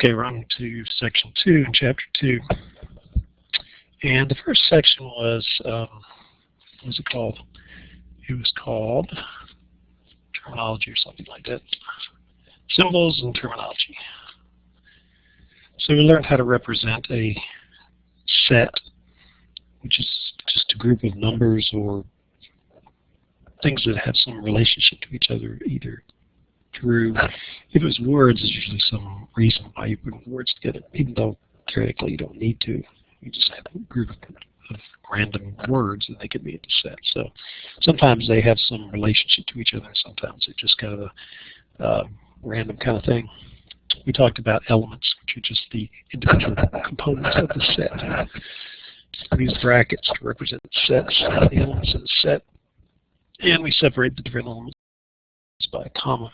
Okay, we're on to section 2 in chapter 2. And the first section was, what was it called? It was called terminology or something like that. Symbols and terminology. So we learned how to represent a set, which is just a group of numbers or things that have some relationship to each other, either through, if it was words, there's usually some reason why you put words together, even though theoretically you don't need to. You just have a group of random words and they could be in the set. So sometimes they have some relationship to each other, and sometimes they're just kind of a random kind of thing. We talked about elements, which are just the individual components of the set. We use brackets to represent sets, the elements of the set, and we separate the different elements by a comma.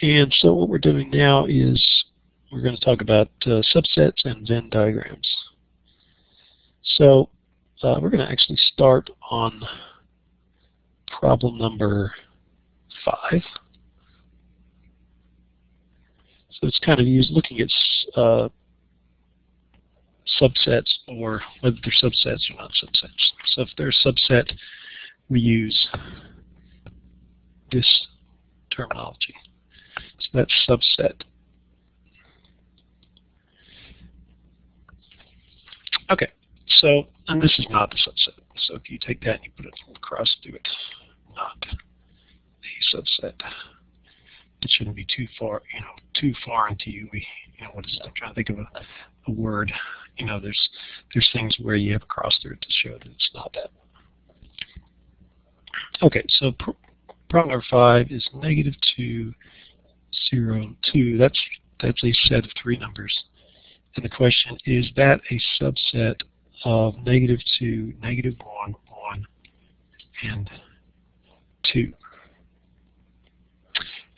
And so what we're doing now is we're going to talk about subsets and Venn diagrams. So we're going to actually start on problem number 5. So it's kind of looking at subsets, or whether they're subsets or not subsets. So if they're a subset, we use this terminology. So that's subset. Okay, so, and this is not a subset. So if you take that and you put it across to it, not a subset. It shouldn't be too far, too foreign to you. What is it? I'm trying to think of a word. There's things where you have a cross through it to show that it's not that. Okay, so problem number 5 is -2, 0, 2. That's a set of 3 numbers. And the question is that a subset of -2, -1, 1, and 2.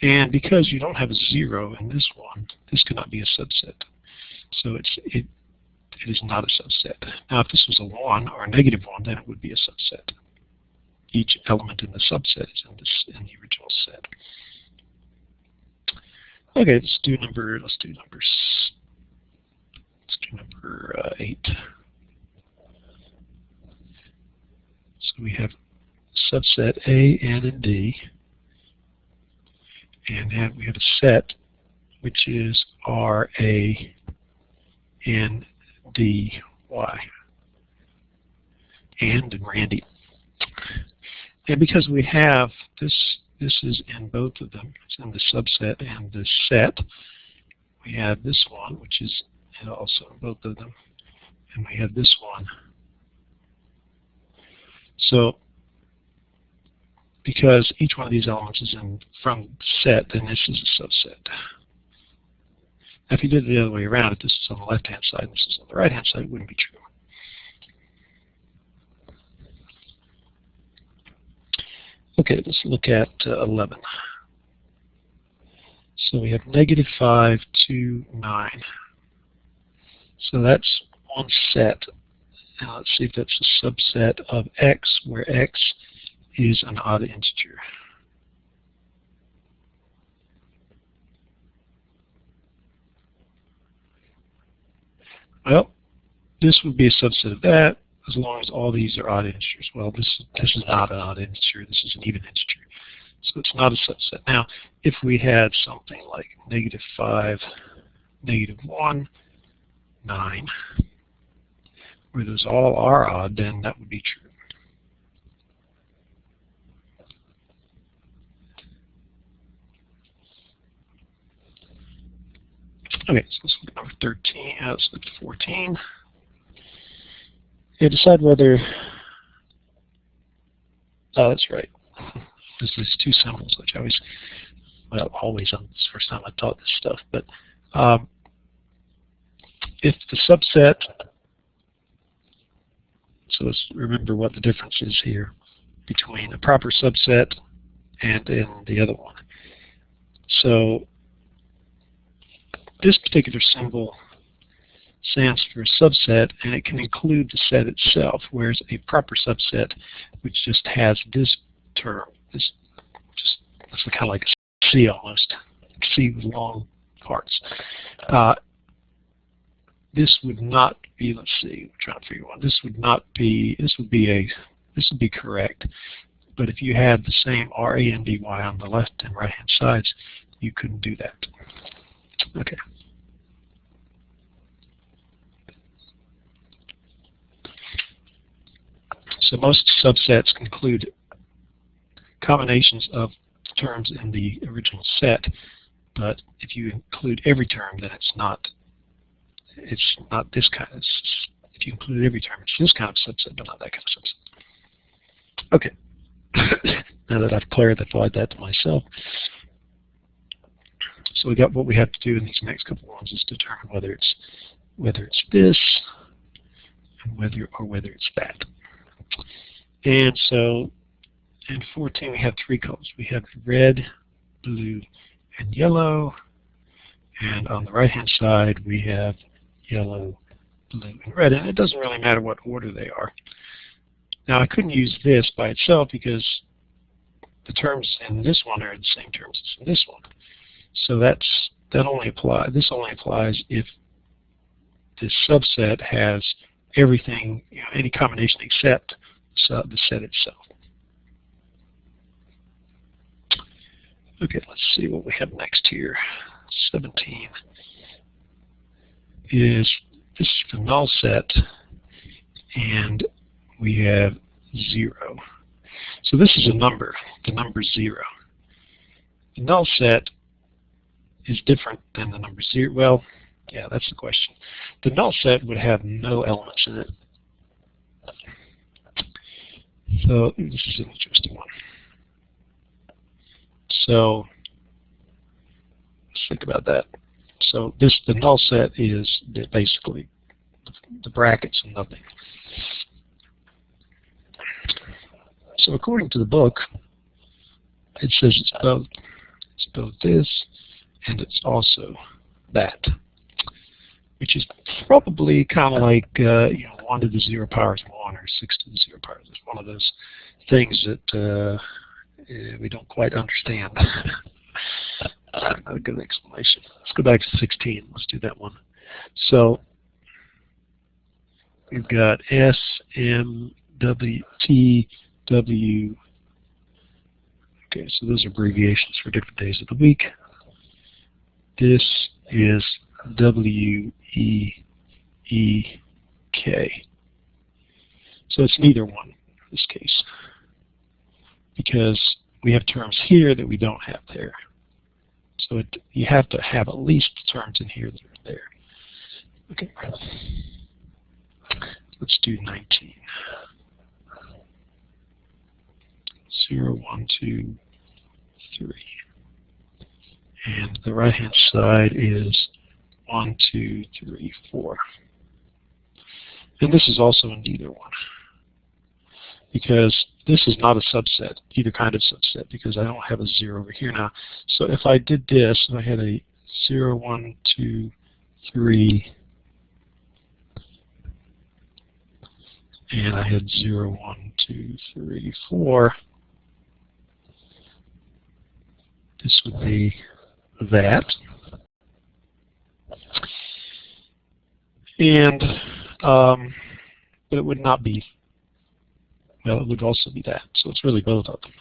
And because you don't have a 0 in this one, this cannot be a subset. So it is not a subset. Now if this was a 1 or a -1, then it would be a subset. Each element in the subset is in the original set. Okay, let's do number 8. So we have subset A, N, and D. And we have a set which is R, A, N, D, Y. And Randy. And because we have this is in both of them, it's in the subset and the set, we have this one, which is also in both of them, and we have this one. So because each one of these elements is from the set, then this is a subset. Now if you did it the other way around, if this is on the left-hand side and this is on the right-hand side, it wouldn't be true. Okay, let's look at 11. So we have -5, 2, 9. So that's one set. Now let's see if that's a subset of X, where X is an odd integer. Well, this would be a subset of that, as long as all these are odd integers. Well, this is not an odd integer, this is an even integer. So it's not a subset. Now, if we had something like -5, -1, 9, where those all are odd, then that would be true. Okay, so let's look at number 13. Let's look at 14. Yeah, decide whether, oh, that's right. There's these 2 symbols, which I always, well, always, this is the first time I taught this stuff, but if the subset, so let's remember what the difference is here between a proper subset and in the other one. So this particular symbol stands for a subset, and it can include the set itself, whereas a proper subset, which just has this term, this just looks kind of like a C almost, C with long parts. This would not be, let's see, I'm trying to figure one. This would be correct. But if you had the same RA and DY on the left and right hand sides, you couldn't do that. Okay. So most subsets include combinations of terms in the original set, but if you include every term, then it's not this kind of, if you include every term, it's this kind of subset, but not that kind of subset. Okay. Now that I've clarified that to myself, so we got what we have to do in these next couple of ones is determine whether it's this and whether it's that. And so in 14 we have three colors. We have red, blue, and yellow. And on the right hand side we have yellow, blue, and red. And it doesn't really matter what order they are. Now I couldn't use this by itself because the terms in this one are the same terms as in this one. So this only applies if this subset has everything, any combination except the set itself. Okay, let's see what we have next here. 17 is this is the null set, and we have 0. So this is a number. The number 0. The null set is different than the number 0. Well, yeah, that's the question. The null set would have no elements in it. So this is an interesting one. So let's think about that. So the null set is basically the brackets and nothing. So according to the book, it says it's both. It's both this and it's also that, which is probably kind of like 1 to the 0 power is 1 or 6 to the 0 power is one of those things that we don't quite understand. Not a good explanation. Let's go back to 16. Let's do that one. So we've got S, M, W, T, W. Okay, so those are abbreviations for different days of the week. This is W, E, E, K. So it's neither one in this case, because we have terms here that we don't have there. So you have to have at least the terms in here that are there. Okay. Let's do 19. 0, 1, 2, 3. And the right hand side is 1, 2, 3, 4. And this is also a neither one, because this is not a subset, either kind of subset, because I don't have a 0 over here now. So if I did this, and I had a 0, 1, 2, 3, and I had 0, 1, 2, 3, 4, this would be that. And, but it would not be, well, it would also be that. So it's really both of them.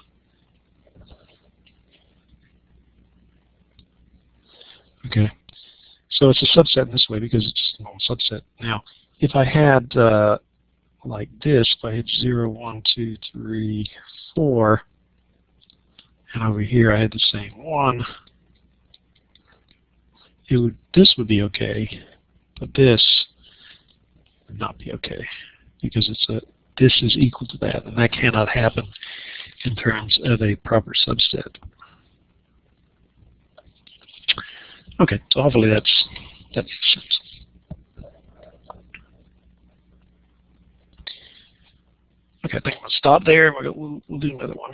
Okay. So it's a subset in this way because it's a normal subset. Now, if I had like this, if I had 0, 1, 2, 3, 4, and over here I had the same 1, this would be okay, but this would not be okay because this is equal to that, and that cannot happen in terms of a proper subset. Okay, so hopefully that makes sense. Okay, I think I'm going to stop there, and we'll do another one.